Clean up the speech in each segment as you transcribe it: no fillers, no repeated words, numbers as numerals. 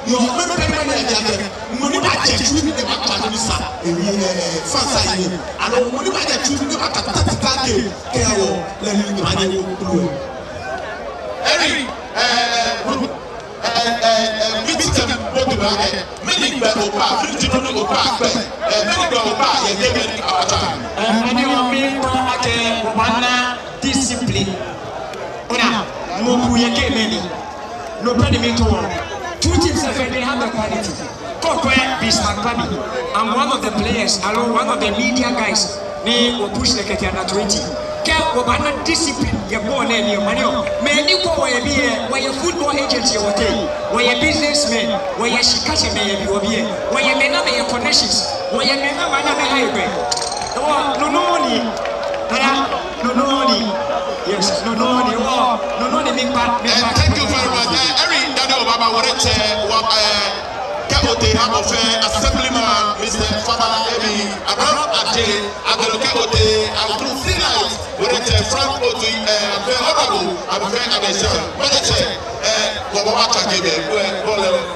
your money budget to the Batanisa, Fansa, and money budget to the Batanaka, discipline. Nobody made two teams they have the quality. I'm one of the players, along one of the media guys. They will push the Ketiana 20. Discipline, you're born in your money. Many go where your football agency or where your businessmen, where your Shikashi may be over here, where you may not be your connections, where you may not be highway. Yes, no, big part. Thank you very much. Every Daniel Baba would Akwetey have of assemblyman, Mr. Fabala Emi, Abraham Aje, Akwetey, I will do 3 nights with a Frank Otu, very honorable, I'm very Abesha, Manager, Wabata Gebe,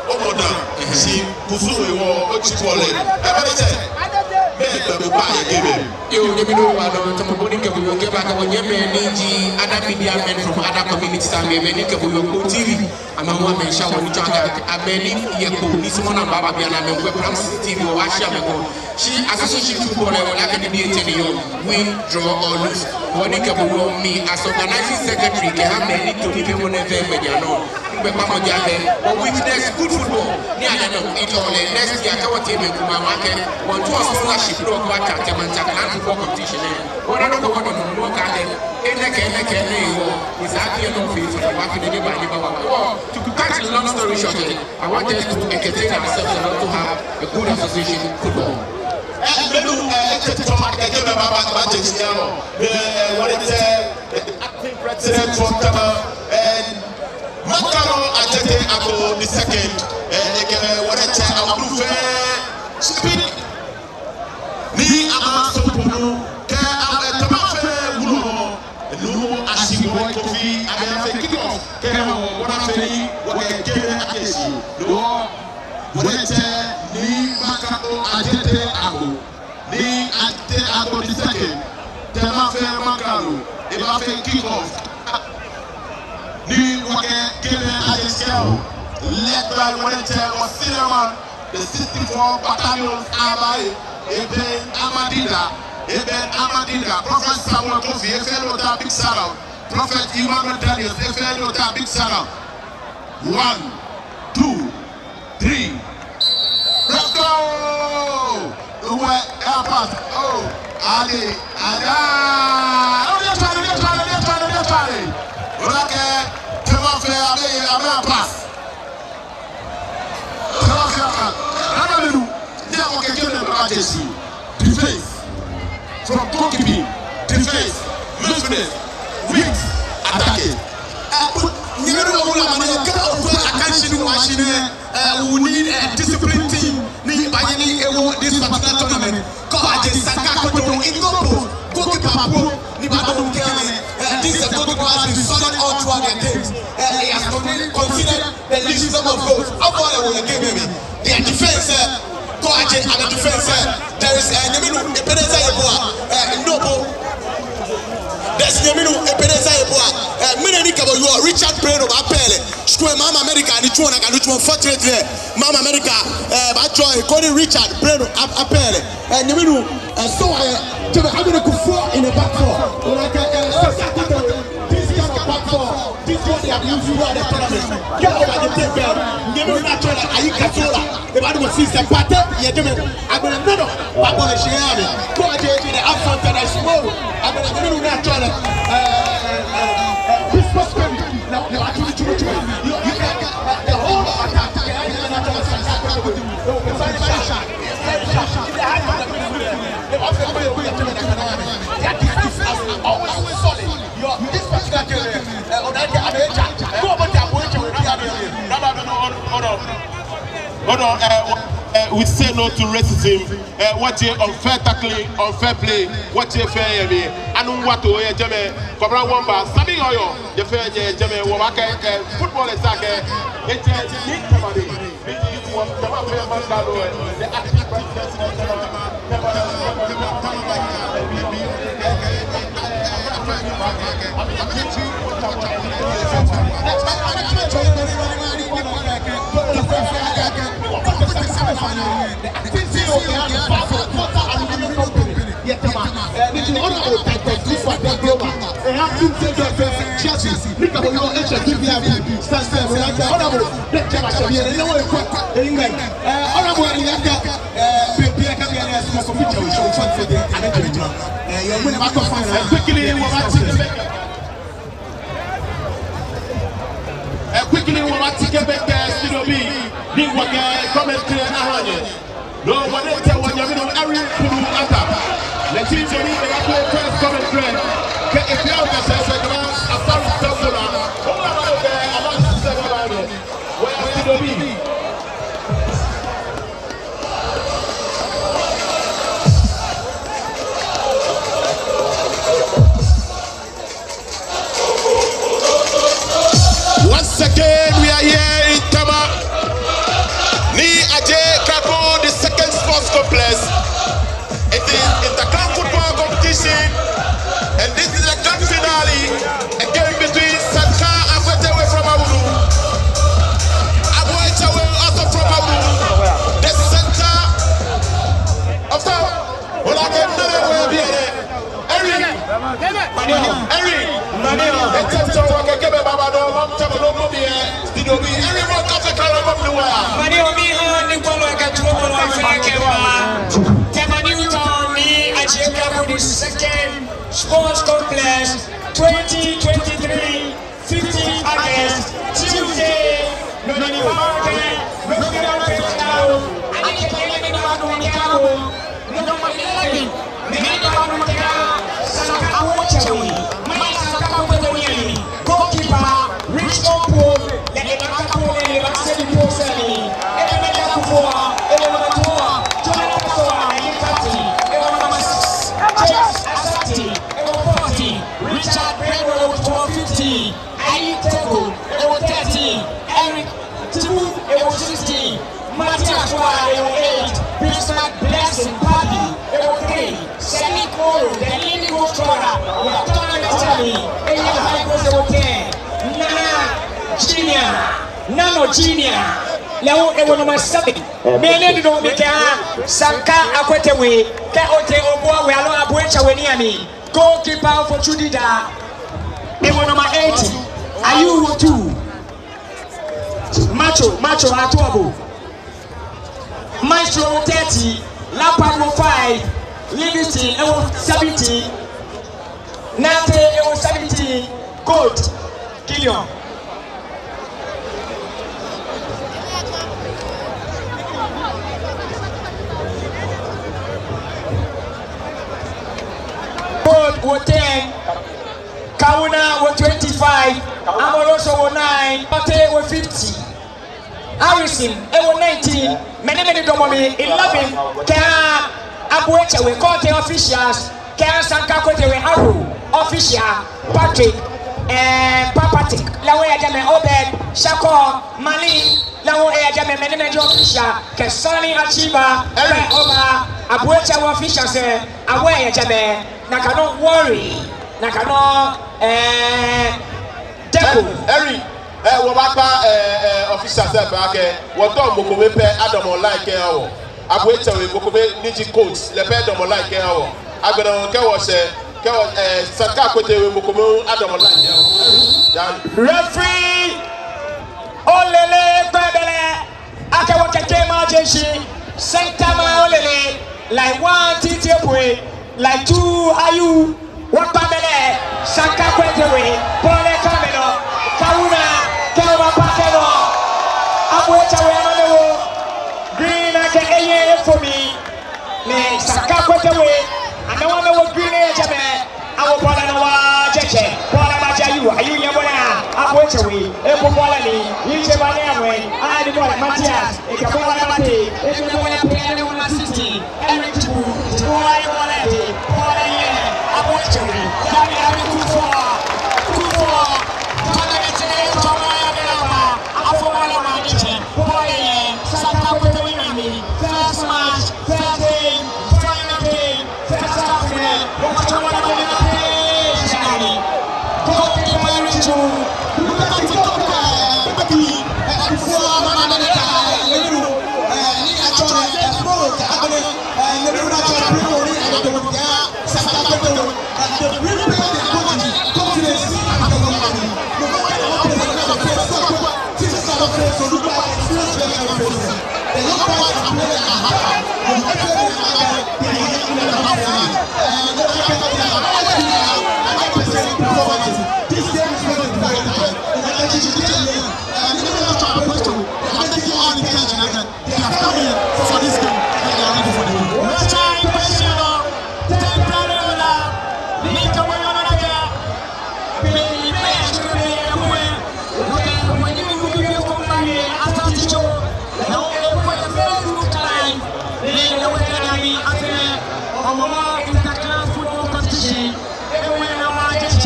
Omoda, see, Pusu, or Ochipole, you give me no one to Monica, we will give back our Yemen, other media men from other communities, and Menica will go TV. I'm a woman, shall we talk about many years, this one of Bababiana, and we're from TV or Washamako. She association football, like a win, draw, or lose. Monica will me as organizing secretary, can have many to people on the but witness good football. It all next year, our team in Kumamarket, one to a scholarship, no matter football competition. One of the one of the work at in the Kenya is happy and no fee for the market. To cut a long story short, I want us to entertain ourselves and to have a good association football. Acting president from Tema and Makaro Ajete Ako the second, what I tell our blue fair speak. Ni Amasopono, Tamafe, Lumo, Asibo, Kofi, Abeafe, Kiko, Kero, what I say, what I get against you. What I tell Ni Makaro Ajete Ako, Ni Ajete Ako the second, Tamafe Makaro, Ebafe Kiko. New given as a scale, led by Wellington was Cinnamon, the 64 battalions Abai, Eben Amadida, Prophet Samuel Kofi, Efelo Big Sarah, Prophet Emmanuel Daniels, Efelo Big Sarah. 1, 2, 3. Let's go! Help us. Oh, Ali, Ada. Oh, they're trying. Okay, Tema fair, I'm a pass. Tema fair, now we can give them emergency. Defense, from goalkeeping, defense, movement, wings, attacking. We need a disciplined team. This particular tournament. Sanka this is a good class with solid all throughout their games. He has considered the least number of goals. Their defense, and the defense, there is Richard Breno Apele, Square Mama America, and it's one unfortunately, Mama America, calling Richard Breno Apele, and you so I'm going to go for in a back four. This kind of back four, this is what they have used throughout the tournament. Get over the table, give me that toilet, I can't the body will see the party, I'm going to share it. Go ahead to the upfront and I small. I'm going to give you that toilet. Christmas baby. Now, you actually do it. You can get the whole attack. Always solid. This particular game, we say no to racism. What you unfair tackling, unfair play, what you fair me. I don't want to hear Jame. Cobra Wamba, Sabi Oyo, the fair Jame, Wamaka, football is like a was Tema the acting president of quickly, we're taking back Studio B. Big one, commentary, no one else, when you're in every let's see if you need the first commentary. If you have a second, a thousand dollars, hold on there, about $7. Where Studio B? Once again, we are here in Tema. Ni Ajay Kabo, the second sports complex. It is the club football competition, and this is the grand finale. A game between Sanka and Akwetey from Aboitse also from the center of town. Well, I can know where we are. Eric. Second sports complex 2023 15 August Tuesday. Blessing Party, okay, semi-coro, the leading scorer, Nano Junior, now it was my seven. Many don't make Sanka Akwetey, Kaote Obo, we are Aboitse when near me. Goalkeeper for Chudida, it was number 80. Are you two? Macho, Atuabo. Maestro 30, Lapano 5, Livingston 70, Nate 70, Gold, Gillian. Gold 10, Kauna 25, Amoroso 9, Pate 50. Harrison, 19, many domomi 11, Kara Aboitse we call the officials, Kara Sanka Akwetey we Aru, official, Patrick, Papatik, Lawe Ajame Obed, Shako, Mali, Lawe Ajame many official, Kesani Achiba, Oba, Aboitse official say, Awe Ajame, Nakano worry, Nakano, Deku, Eric. Officials there back what done Mokobe Adam like Aboitse we Mokobe Niji coach le pay Adam like agona ke was Sanka Akwetey we Mokobe Adam like referee Olele Babele Akawa Tema Jeshi Sentama Olele like 1 TTPwe like 2 Ayu what Babele Sanka Akwetey we Pole Kameno Kauna Aboitse green for me. Sanka Akwetey and the one that green our brother Jeche, are you Aboitse I did not Matthias, Sanka so look at experience the young boys are playing at half. They are playing at half. And performance. This game is very difficult. And I think and even after a question, they are taking all the attention and they have come in for this game and they are ready for the game. What time question? Temporary order. Make a way on again. When you come back after the show, now for the Facebook Live, they know what I mean. After Homowo interclass football competition, they win a match.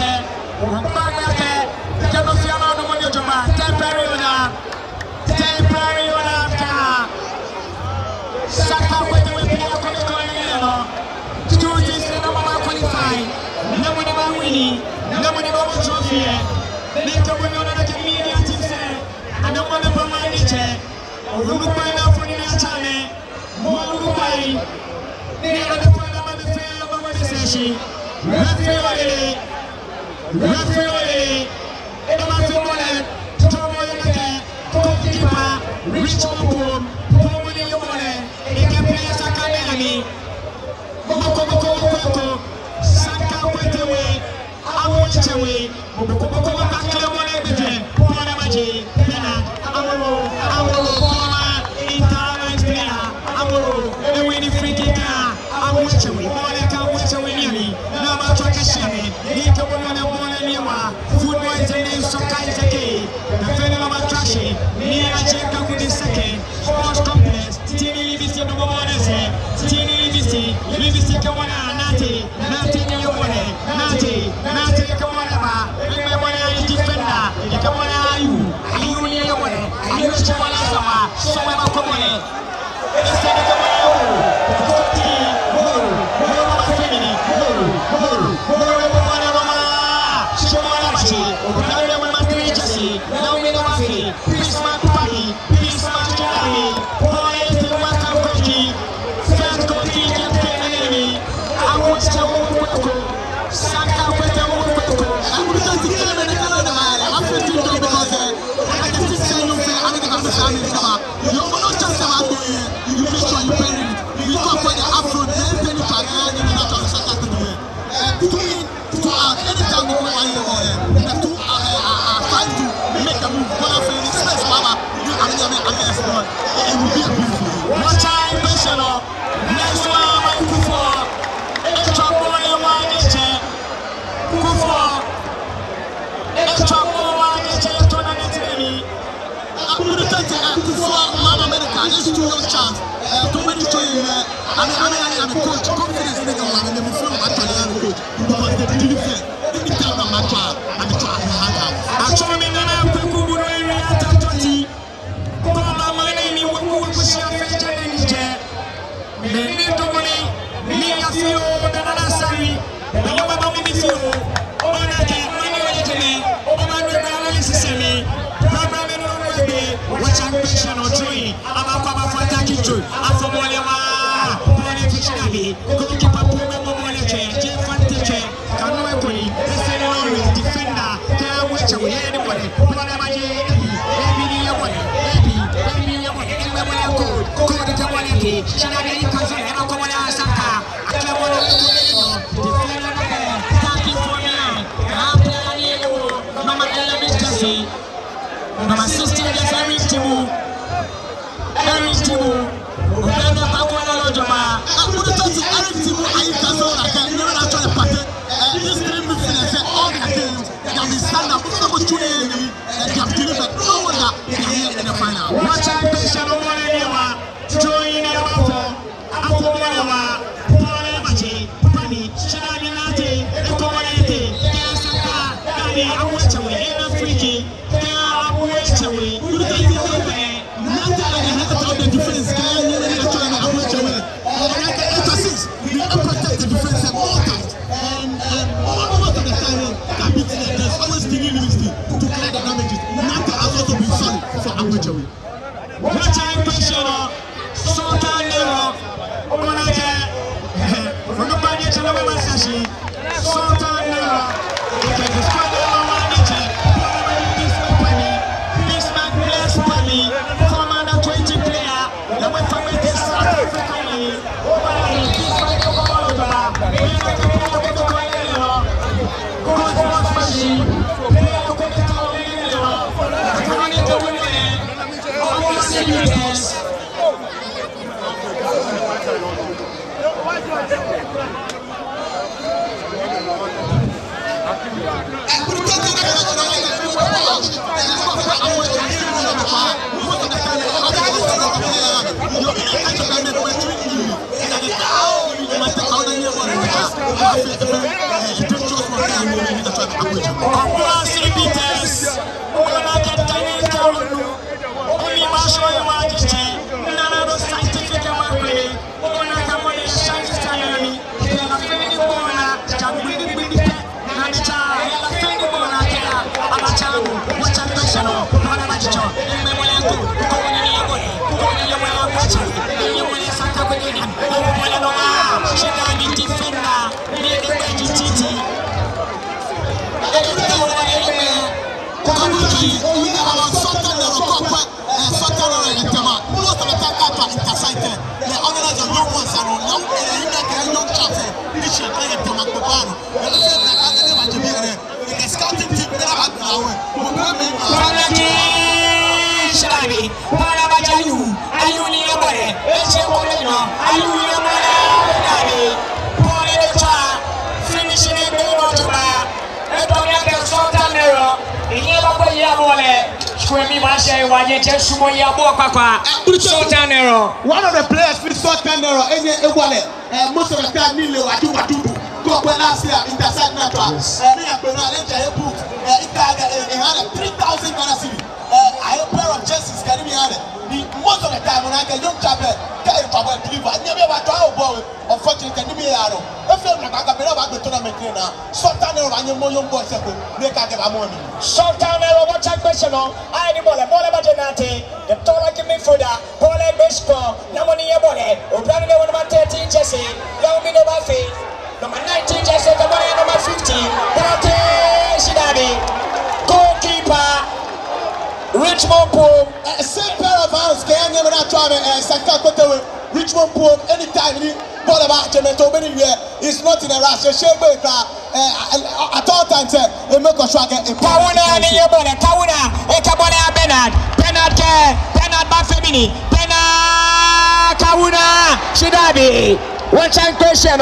Temporary order. Sanka Akwetey will play a qualifying. Students in the moment qualify. No one about winning. No one about trophy. Make a winner of the media team say. I don't want to provide it. Uruguay now for the channel. More Uruguay. They are the fundamental fail of the session. Referee. Rich Homowo, Homowo your money, they can play as a academy. Boko, Sanka Akwetey way, Aboitse way, Boko back to the money between Ponamaji, Aboitse, former Inter-Alliance player, Aboitse, the winning free kicker, Aboitse way, Aboitse way nearly, no matter what Kashani, Nika Bonana, football is a name, soccer is a key, the final of attraction, near a check of the second, sports complex, Tini Libisi, no more than say, Tini Libisi, Kawana, Nati, Kawana, remember, defender, Kawana, you near your way, you Chawana Sama, Sama Komone, instead of I'm a coach, confidence in the one, and I'm from Atalian coach. Because they believe that. Let me tell them I'm a try to hang out. I told me that I'm going to be at 20. Paula, my name is Wakushi, I'm going to be there. The little money, me, I feel that I'm sorry. The young man, me feel. Oh, I can't manage me. Oh, my analysis is me. Problem in the way, which I'm patient or doing. I'm a papa for attacking you. I'm from Walewa. Goalkeeper Puma Momoleche, Jefanteche, Kanoekuri, the defender, Akwetey, anybody, Ponamaji, Code the Wallaki, Shanagari Cousin, and Akwetey Sanka, defender, attacking for me, Mama Ella Mama sister, Eric Timu, Watch out, Christian Omolewa, join Akwetey, Ponamaji, Pani, Shinaminati, Ekomolete, Sanka, Dani, Akwetey, Ena Friki, Aboitse, the defense, we protect the defense at all times. And most of the time, there's always the university to clear the damages. Nanta has also been solid for Akwetey. What time pressure? Sultan Nero, Onaje, Runubani Chalawa Sashi, Sultan Nero, they can destroy the Manager, Bismarck, bless money. beaters. One of the players with short camera, most of the time, go last year, intercept network. It had a 3,000 Ghana. I have a pair of jerseys carrying me on it. Most of the time when I get young chapel, I never ever draw a ball. Unfortunately, I feel like I got the tournament now. Sometimes I'm your young boys, they can't get a money. Sometimes what I question on, I need more about Genati, the taller give me for that, Paul Bishop, no money about it, or planning one of my 13 Jesse, young me no Buffy, number 19 Jesse, the money number 50, okay, Shidabi, goalkeeper, Richmond Pope, same pair of hands, can never try and Sanka Akwetey, Richmond Pope, anytime. Ball about Cemento anywhere is not in a rush. At all times, they make a struggle. Kawuna ni yebole, Kawuna, Ekabole Bernard Bafemini, Bernard Kawuna, Shidabi, one time question.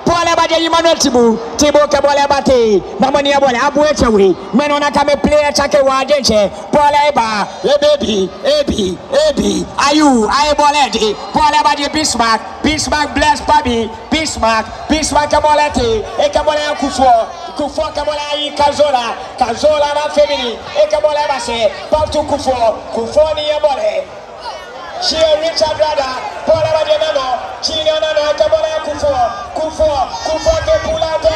Paul Abaje Emmanuel Tibo Kabole Bate, Namani Abole, Aboitse, Menona Kame player Chake Wajenche, Paul Eba, Ebi, Ayu, Ayeboleti, Paul Abaje Bismarck bless Pabi, Bismarck Kabolete, Ekabole Kufo Kabola Kazola na Femini, Ekabole Base, Patu Kufo ni Abole. She Richard Rada, Paul Abajenano, Chino Nano, Kabole Kufo, de Pulate,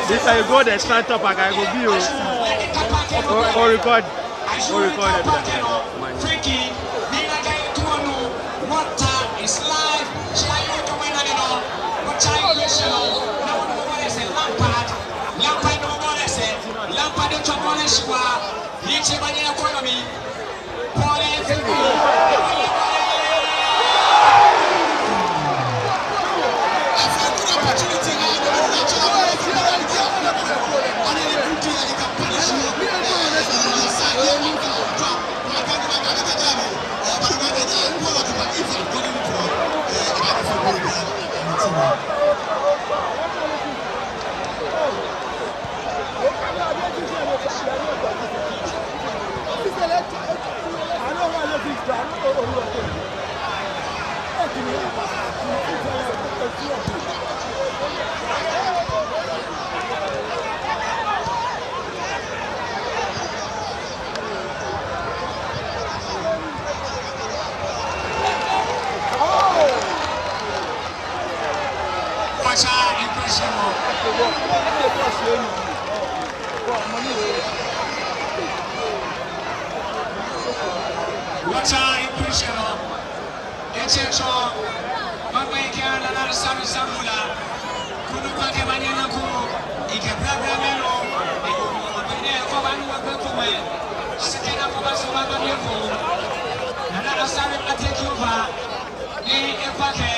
This I go there, stand up, I can go be or record it. Freaky, water is life. I don't want to What's our impression? Attention, Mabaikiana na Sami Samula, Kunupake Manina Ku, Ikabrabelo, Mabene for one Wabume, sitting up for us over the level, another Sami Atekiova, Epake.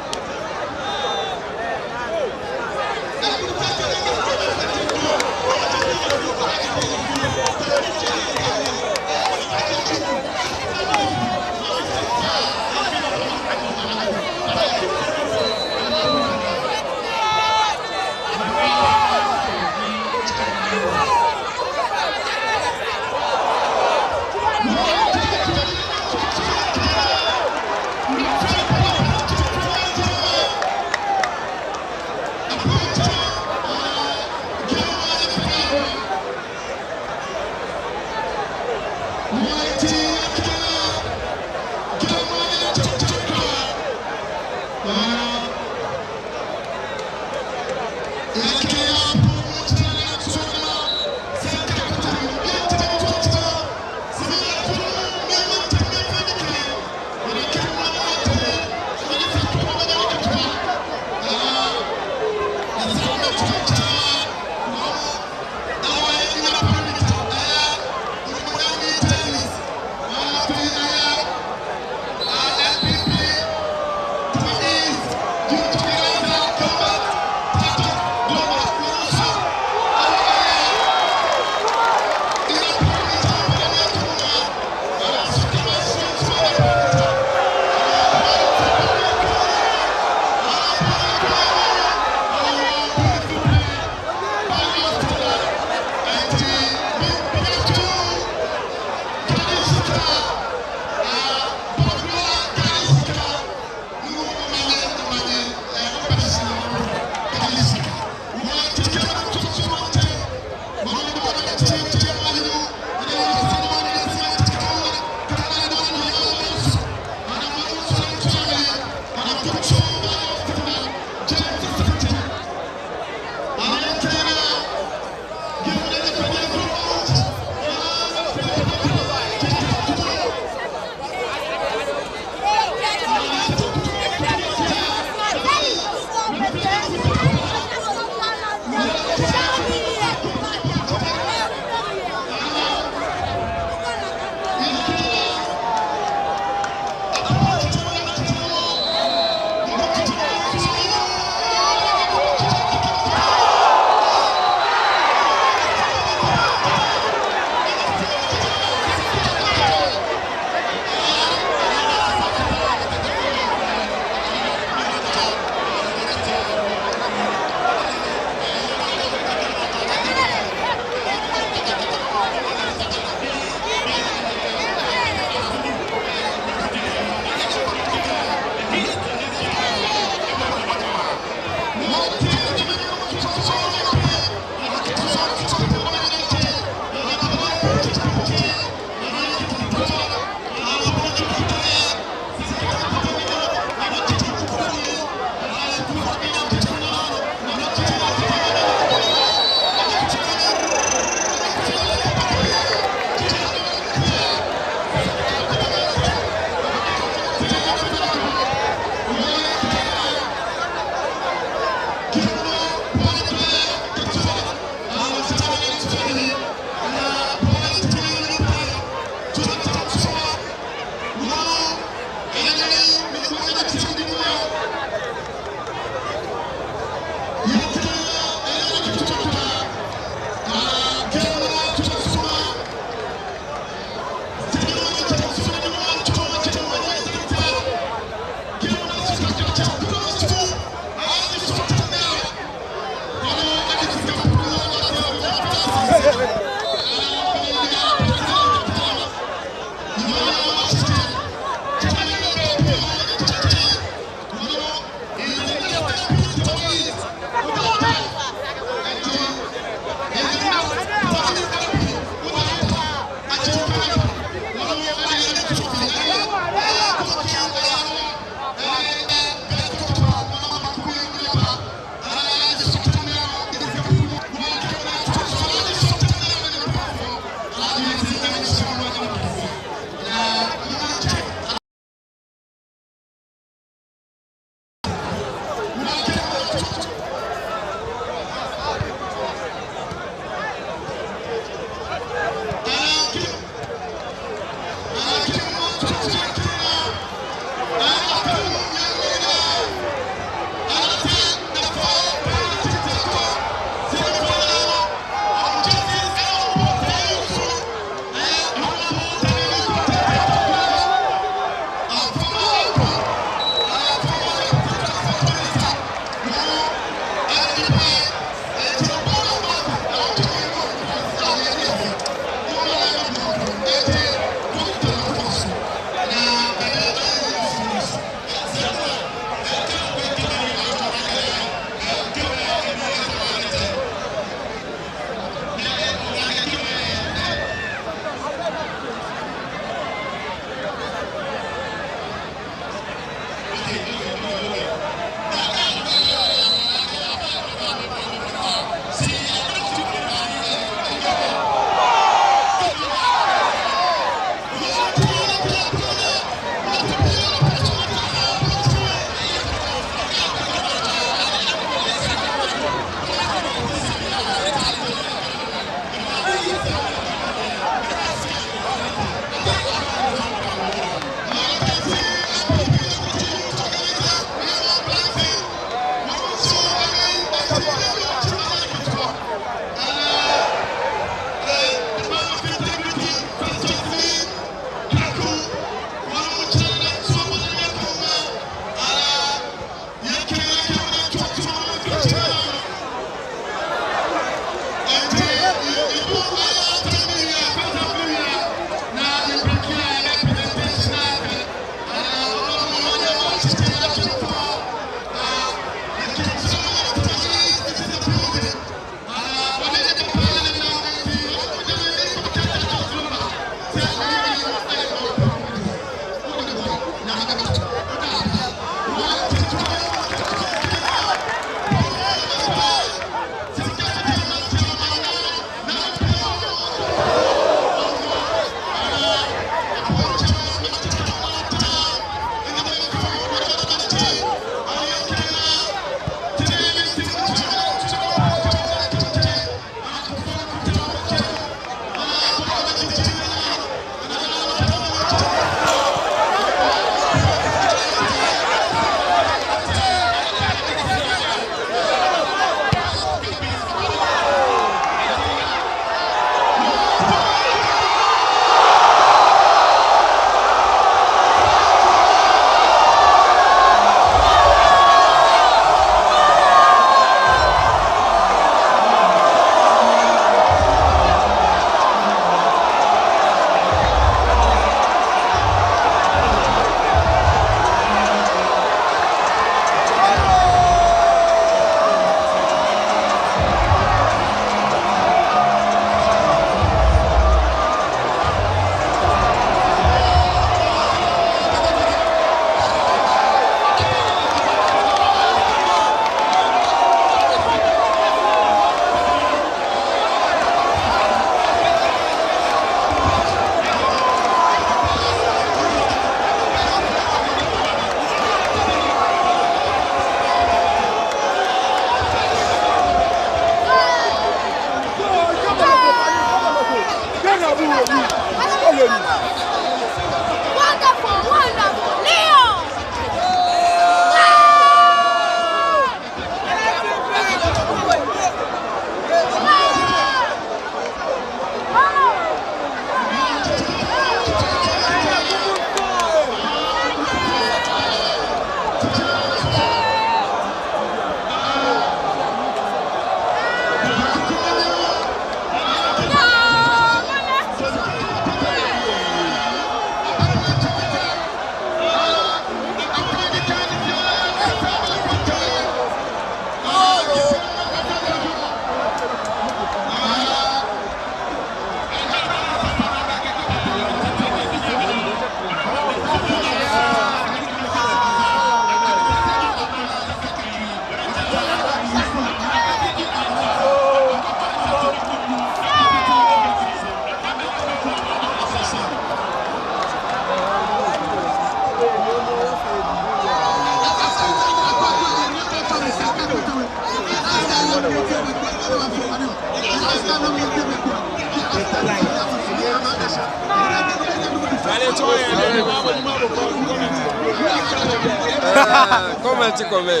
Comment.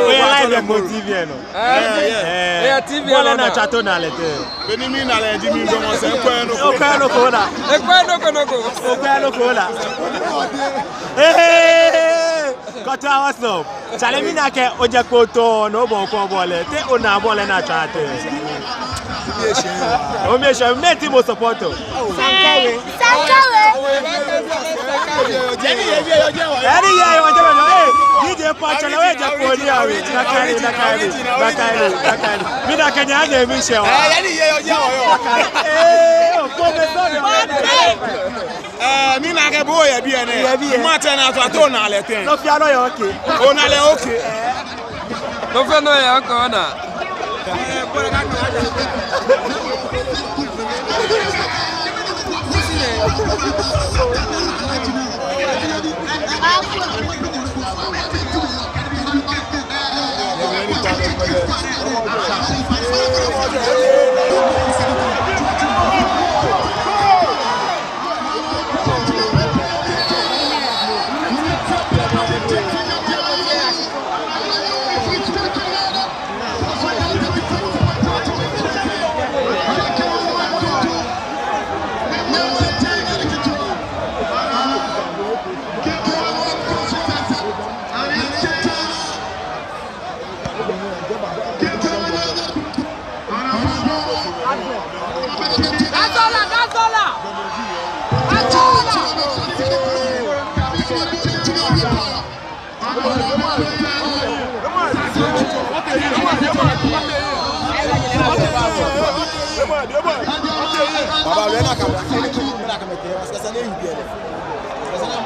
We live the TV no. Yeah, TV wala na chato na lete. Beni mi na le di mi do mo se ko O ka no ko na. E ko no ko. Hey! Kota what's up? Chale mi na ke oje ko to no bon ko bole. Te o na bole na chate. O me she me ti mo support. Sanka we. Any year you want to hey, DJ Pacho na we je ko ni awe. Nakari. Mi na Kenya je mi she wa. Any year you je wo. O ko me so ni. Mi na ke bo ye bi ene. Ma te na to na le ten. No fi ano ye okay. O na le okay. No fe no ye okay na. Baba Rena kabla ele ko na kamete wasikasa ne yubiele wasikasa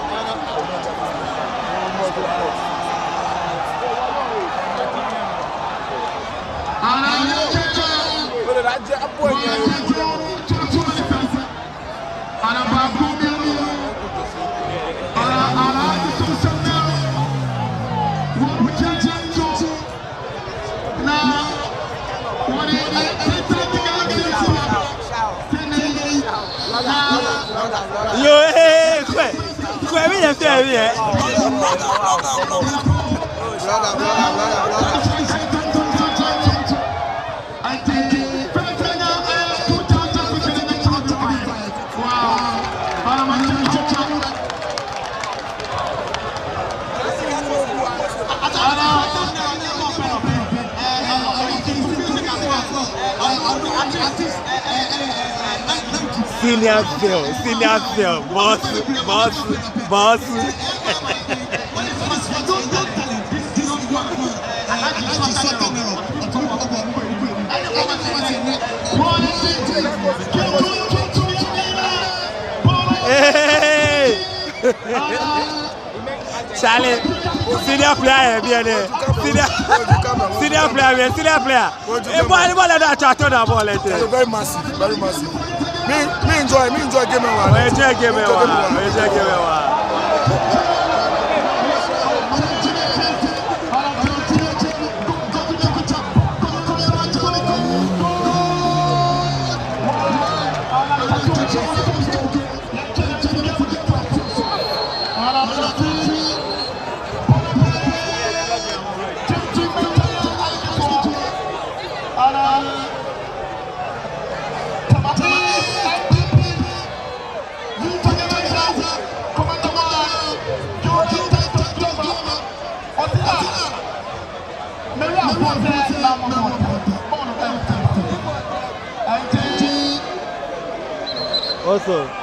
ana Yo, hey, quoi, oui, il fait bien. Senior Phil, boss. Hey! Charlie, senior player bien there. Senior player. Et moi, là, tu as ton d'abord là. Very massive. Me enjoy game one. Enjoy game one. Also.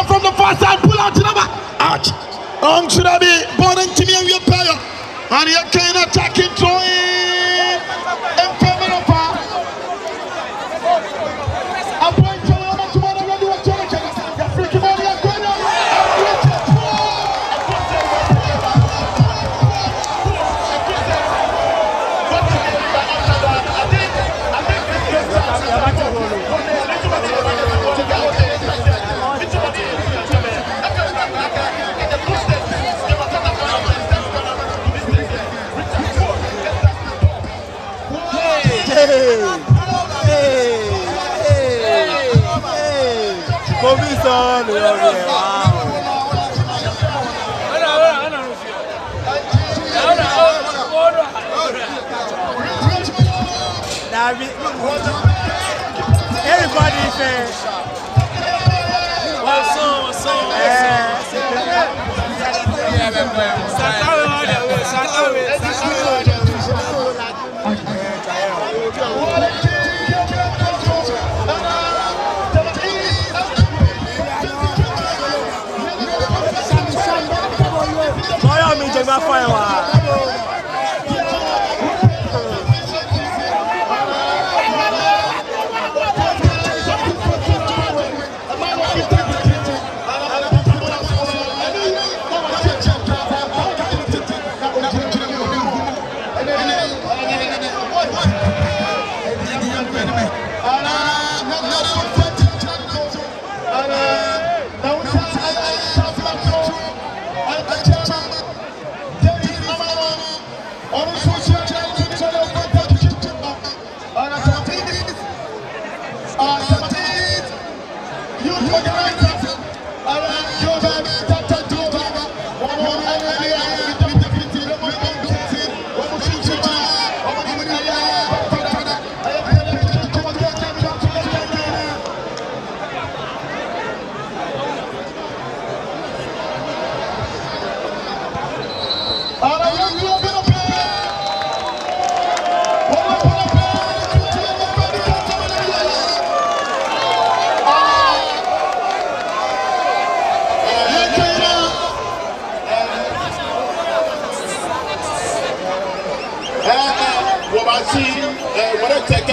From the far side, pull out to the back. Ouch. Should I be born into me and your player? And you can attack it, throwing. And coming up. Aboitse, I'm not tomorrow. I'm going to do a challenge. You're freaking money. I'm going to. Everybody say, what's up?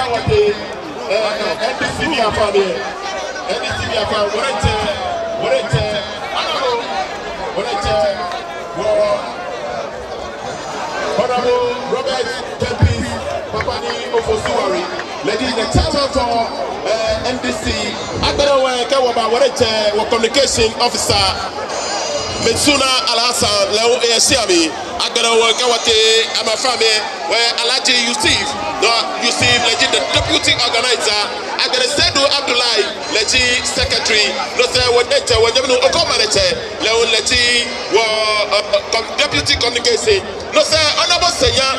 Akwetey NDC bi afa de NDC bi afa worete Honorable Robert Tempis Papani Ofosuwari lady the chairman for NDC Agbarawa Kawaba worete communication officer Metsuna Alhassan Leo Esiami Agbarawa Kawate Amafame where Alaji Yusuf legit the deputy organizer Agbere Sedu Abdullahi legit secretary Lose Wodete Wodemino Okomanete Leo legit deputy communication Lose Honorable Senya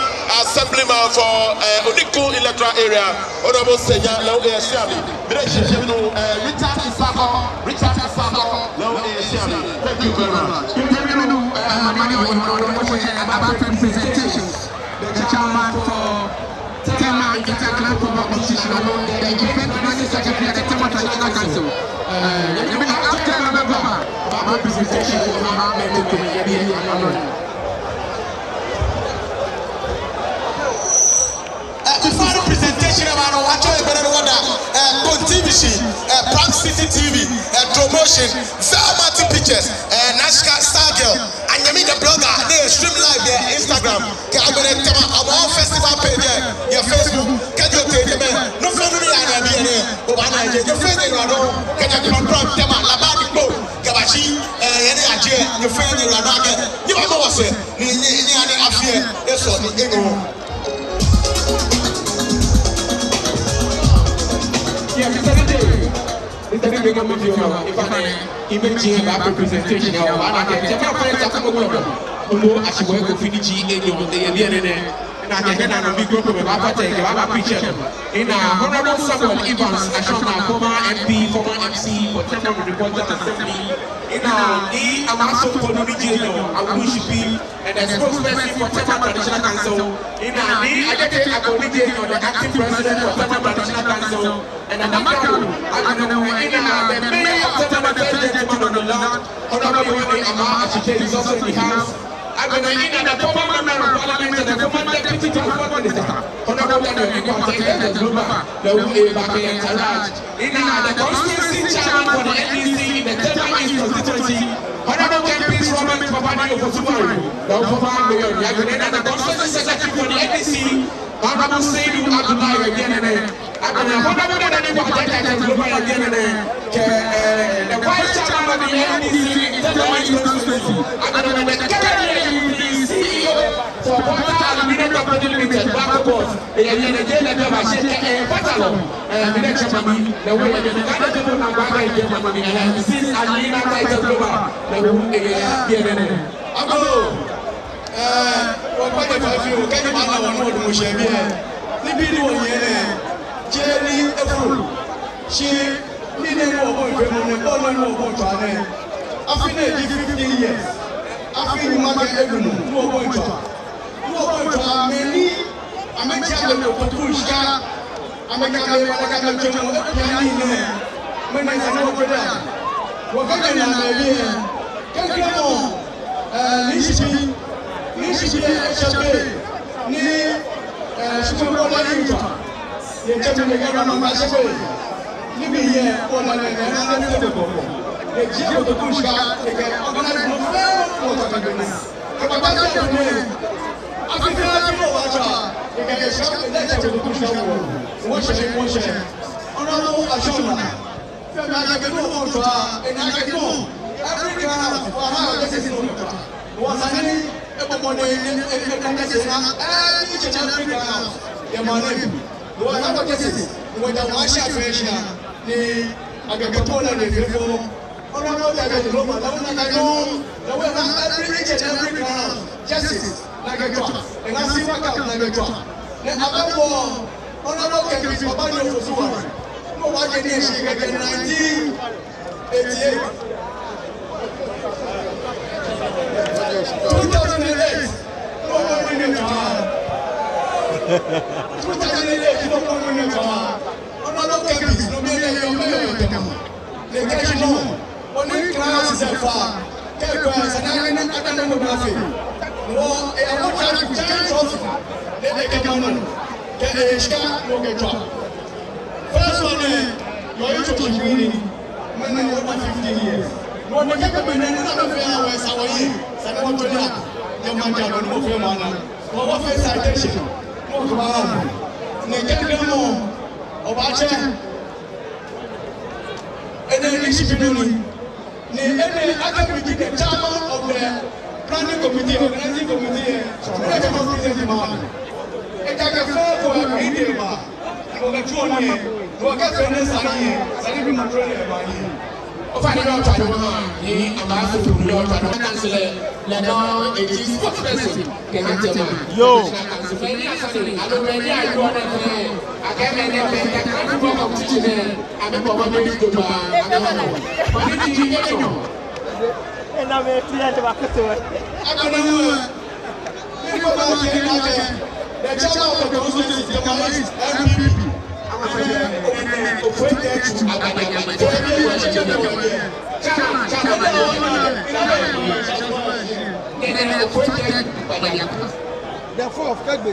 assemblyman for Oniku electoral area Honorable Senya Leo Esiami Richard Isako Leo Esiami. Thank you very much. About presentations, the chairman for Tema Interclub Competition, the event organizing secretary at the Tema Traditional Council. After November, about presentation for Mohammed to the final presentation about what you better order, TV, Prank City TV, promotion, Velmati Pictures, Nashka Star Girl, and you meet the blogger, they stream live their Instagram, I'm going to tell about festival page, your Facebook, can you take them? No family, I'm here, your friend, you know, can you confront them? Labadi Bo, Gabashi, any idea, your friend, you are not getting, you are not saying, any affair, that's what you know. Yeah, Mr. David, come with you now. If I imagine about presentation, I can tell my friends that I'm going to actually work with Finichi in your and I can get a big group of Akwetey, a picture. In Honorable Samuel Evans, a former MP, former MC, for Tema Reporter Assembly. In I'm also for the region, I wish to be and a spokesperson for Tema Traditional Council. In I get a committee on the acting president for Tema Traditional Council. And I'm not going to know the mayor of Tema Traditional on the land. Honorable Aboitse is also in the house. I'm going to in the former member of parliament and the former deputy to the foreign minister. Honorable Daniel, the way back in Taraj. In the constituency chairman for the NDC in the Tema East constituency. Honorable MPs Robert Papani Ofosuwari, the former mayor, the constituency secretary for the NDC. Honorable Sedu Abdullahi again. Honorable Daniel, the vice chairman of the NDC in the Tema East constituency. So what are the minute of the limited back boss? And the day that I shake a battle. The next family, the way that the guy that I'm going to family and since Alina Title Global, the room again. What if you can you manage one more to share here? The video here, Jerry, a fool. She didn't know what to I feel 15 years. I feel you might get every no many American Pushka, American when I said, what can like a truck, and I see my car like a truck. Then I go, Honorable Kevin Papani Ofosuwari. No one can hear she get 1988. 2008, no one winning to her. 2008, no one winning to her. Honorable Kevin, no mayor, they get you know. When you class is a far, Kevin, and I don't know nothing. No, I want to change trophy. They come on. Shika Moketra. First one, you're into community. When I was 15 years. No, the government is not a fair way, so I said, "What to do?" The man got no fair man. What was citation? No, come on. Negano, Aboitse, and then Ishipinoni. And then I can be the chairman of the planning committee, organizing committee, and I can present the man. And I can fall for a media. I'm going to go on here. I'm going to finish my training. Ofani no twa no ni amaso to no twa no cancel le no it is spokesperson ke na Tema yo alo ready are you on there again the country for competition am ko ba be do ba am ni ti ke no e na me client ba ko to Agora ni ko ba ke na ke the chairman of the constituency the MPP Therefore, of Kegbe.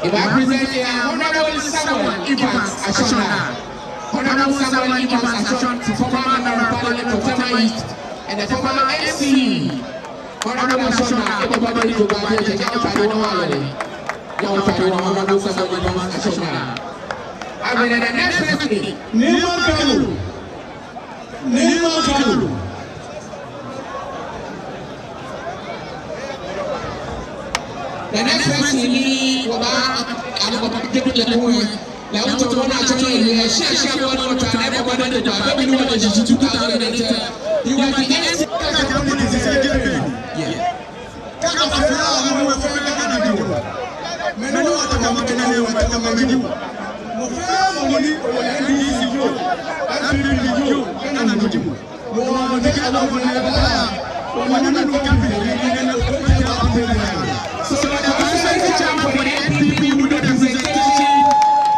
If I present Honorable Samuel Evans Ashona, Honorable Samuel Evans Ashona, former member of Parliament for Tema East, and the former MC, Honorable Ashona, everybody to go back and check out Honorable Samuel Evans Ashona. I mean, the next person, Nima Kanu. The next person is about to get the point. Now, we talk about share one to everybody. Baby, you want to 2010. You want to end so the constituency chairman for the NPP will do the presentation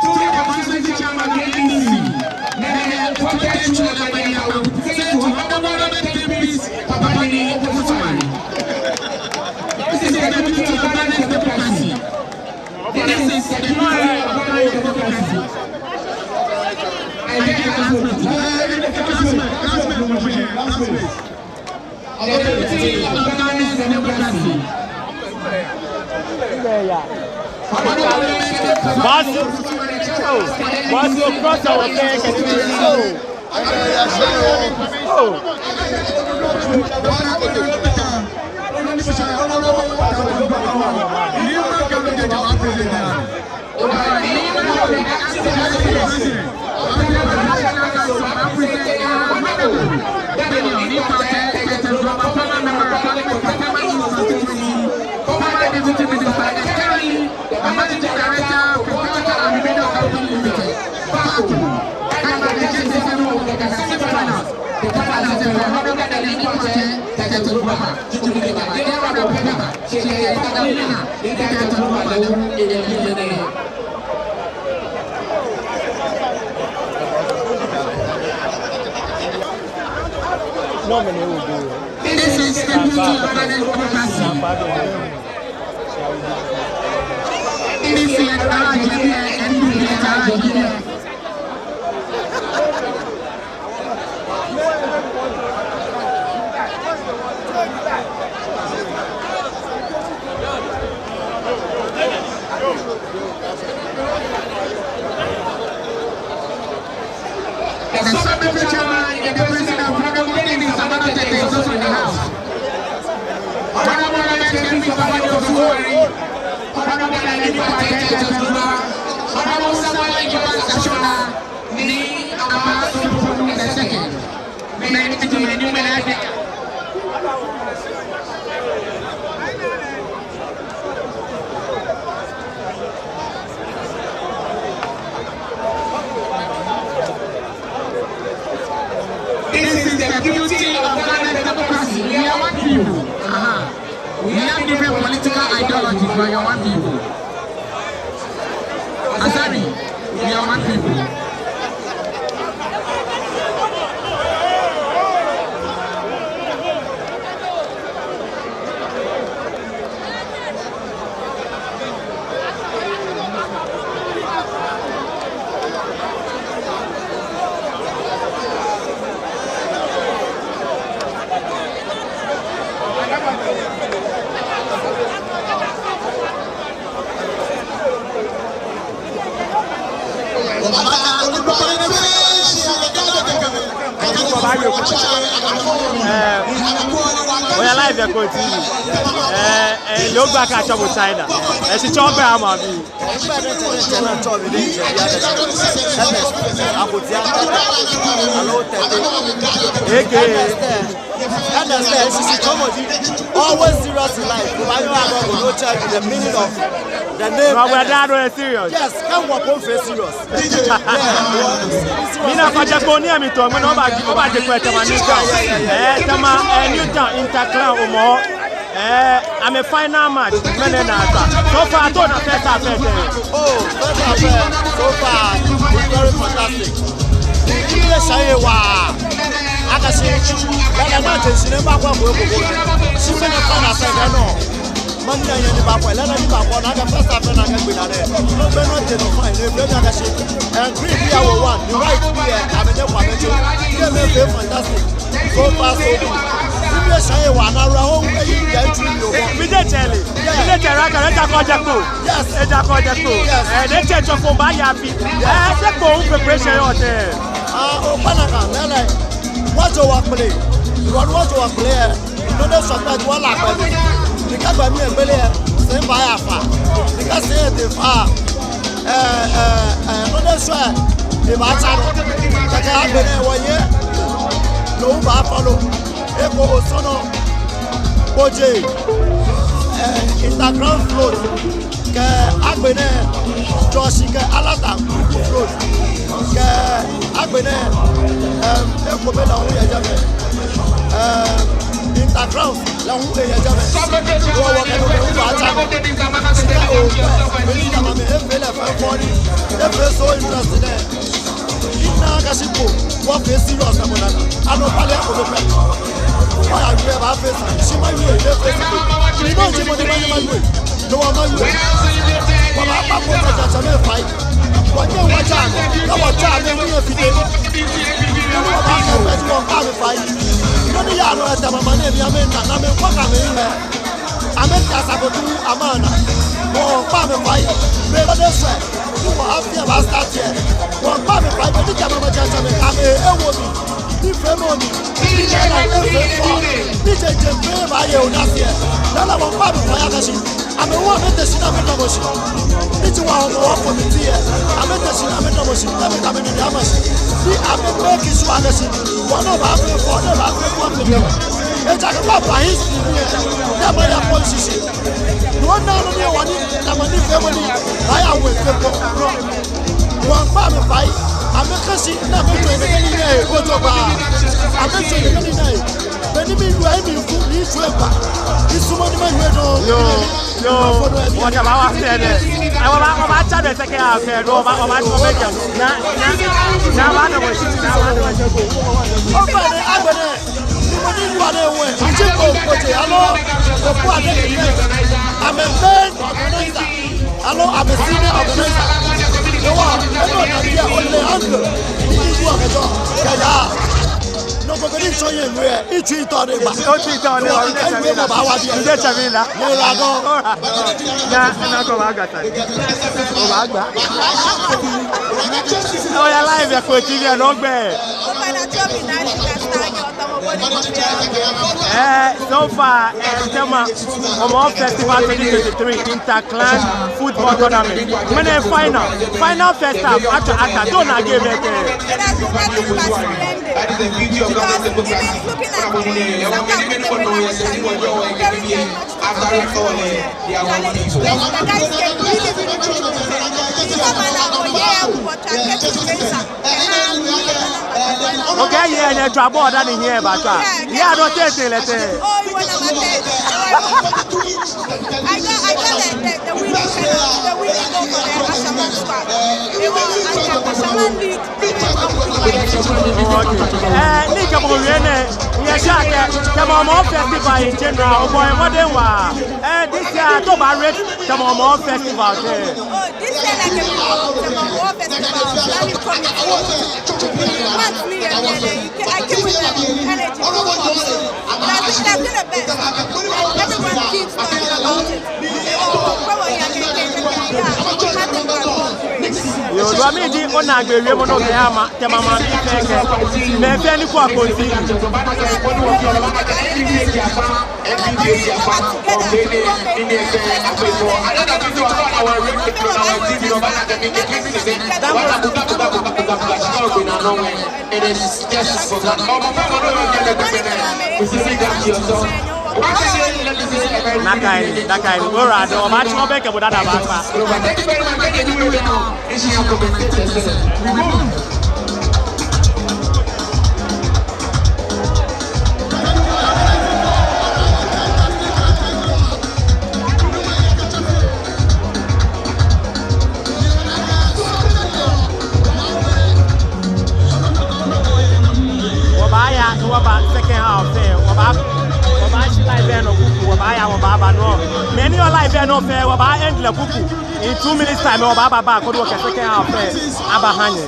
to the constituency chairman of the NDC. Then for the chairman will present to Honorable MPs Papani Oposumani. This is the deputy of Ghana's democracy. This is the deputy of Ghana's democracy. And then the deputy of Ghana's democracy. What's your cross our cake? This is the beauty of democracy. This is the chairman, the president of Honorable Dennis Akwetey is also in the house. Honorable Dennis Akwetey, Honorable Honorable Samuel Evans Ashona, ni Amaso in the second. May to enumerate. This is the beauty of Ghana's democracy. We are political ideologies, but you're one people. Asari, we are one people. We are live at TV. Look back at China. It's a chopper, I'm on you. Always serious in life. I know I'm going to check the meaning of the name. No, we're not serious. Yes, come on, go for serious. Mina kwa Japonia mito, mwana oba jekwete manika. Tema Newton Interclan Homowo. I'm a final match. So far, I don't know first half. Oh, first half. So far, it's very fantastic. English say wow. Akasi, that match is never going to go. She went to final second. No. Manda yeni bapwa, lena ni bapwa na ka first half na ka gbina there. No be no dey no fine. No be na ka she. And green here we won. The right here, ameje kwa meje. They make it fantastic. So far so good. English say wa na ra ho eyi get through your one. We dey tell it. We dey tell aka let ko jeko. Yes. Eja ko jeko. Dey check for ba ya fi. Se ko preparation yo there. O panaka lele. Watch your work play. You want watch your work play. No dey support wala pa. Because by me and Belly, same by Alpha. Because they far. No, that's why. If I tell you, I have been there 1 year. No, I follow. Echo Sono, Boje, Instagram float. I've been there. Joshika Alata float. I've been there. Echo Bella, we are Japan. Interground, la who dey jam. Go work no be who acha. Oh, we need am me efele fa funny. Efe so interested. Ina kasipo, wo fe serious na monana. Ano pale ko do pe. Why are you ever face? She my way, dey face. You know she money my way. No one my way. Baba pa ko ta cha me fight. Wọ́n yẹ wọ́n jà ní, lọ́wọ́ jà ní ẹni yẹn fi dé. Lọ́wọ́ bá kẹ́kẹ́ tí wọ́n bá mi fa yìí. Lóní yàrá ẹ̀tẹ̀ màmá ní èmi àmì nà nà mi kọ́ kà mí rẹ̀. Àmì tí a sàkóso àmàna. Wọ́n bá mi fa yìí. Bẹ́ẹ̀ lọ́dẹ sẹ̀, tí wọ́n á fi ẹ̀bá sítáàtì ẹ̀. Wọ́n bá mi fa yìí. Bẹ́ẹ̀ ní jẹ́ mọ́mọ́ jẹ́ sẹ́mi kà mí ewo mi. Nífẹ̀ẹ́ mọ́ mi. Níjẹ́ náà ẹ̀fẹ̀ fọ́. Níjẹ́ jẹ́ pé báyẹ̀ ò náà fi ẹ̀. Lọ́la wọ́n bá mi fa yà kẹ́sì. Àmì wọ́n mi tẹ̀sí náà mi tọ́ mọ̀ sí. Niti wa Homowo committee ametesi ametomosi kama ni amasi ni amepeki swagasi wana ba fe for na ba fe for me e ta ka ba history ni ya ma ya policy no na no ni wani na ma ni fe woni ba ya we fe ko no wan ba me bai amekasi na me to ni ni e ko to ba ameto ni ni na e beni mi lu ai mi fu ni su e ba isumo ni ma yue no yo what about us there I want to the second half here. No, na ba na wo shi na ba na wo. O fa ni agbede. Mo ni lu ade we. Ji ko ko je alo. Ko fu ade ni. I'm a main organizer. Alo I'm a senior organizer. Yo wa, e no na dia o le angle. Ni ju akejo. Ya. No go ni so yen we. Ichu ito de ba. O ti ito de ba. Ide chavila. Mo ra go. Na ko ba gata. O ba gba. O ya live ya ko TV e no gbe. So far, Tema Homowo Festival 2023 Interclan Football Tournament. When the final first half, after don't give it. That is the beauty of democracy. After it all, they are one people. Okay, yeah, and you drop more than here, but yeah, don't take it. Nika Boriene, Yashaka, Tamamo Festival in general, boy, modern war. This year, Toba Red, Tamamo Festival. Oh, this year, like Tamamo Festival, I keep with the energy. But I think that's the best. Everyone keeps talking about it. Yo, do I mean the honor the Raymond of the Ama, Tema, Mefeni kwa konti. Nakai, ora do match no beke budada ba. Waba second half there. Waba live there no kuku. Waba no. Many of live there no fair. Waba end the kuku in 2 minutes time. Waba back. Kodu wake second half there. Aba hanye.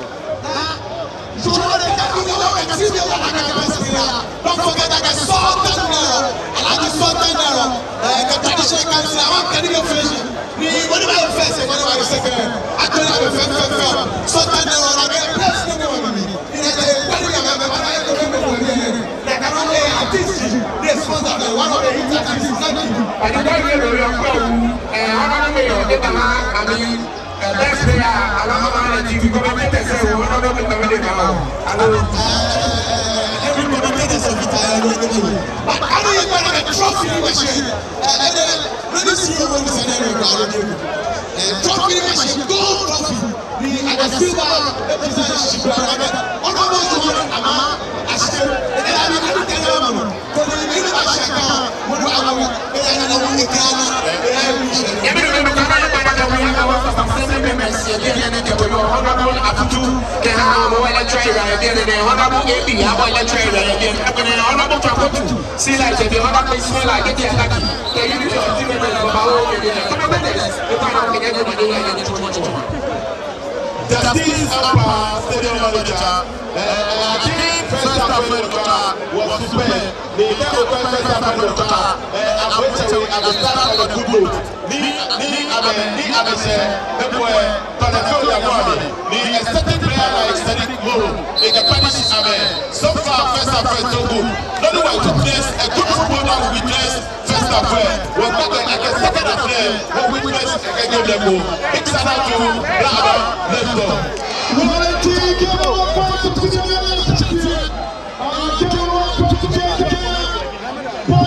Don't forget that the Sultan Nero, and the Sultan Nero, the traditional council, I want to get fish. What about the first and what about the second? I don't have a fair. Sultan Nero, I get a plus. One of the interactions is not I don't know your problem. I don't know your data. I mean, that's where I don't know how to do it. But I know you're going to get trophy machine. Let me see you when you say that. Trophy machine, gold trophy. And the silver representation. The team's upper stadium manager, first half was suspended. The first half Akwetey at the start of the good note. Ni Abese, the boy, the aesthetic player like aesthetic move, they can punish so far, first half so good. Not only to place a good footballer will witness first half was not like a second half will witness a game level. Big shout out to Blabber, let's go.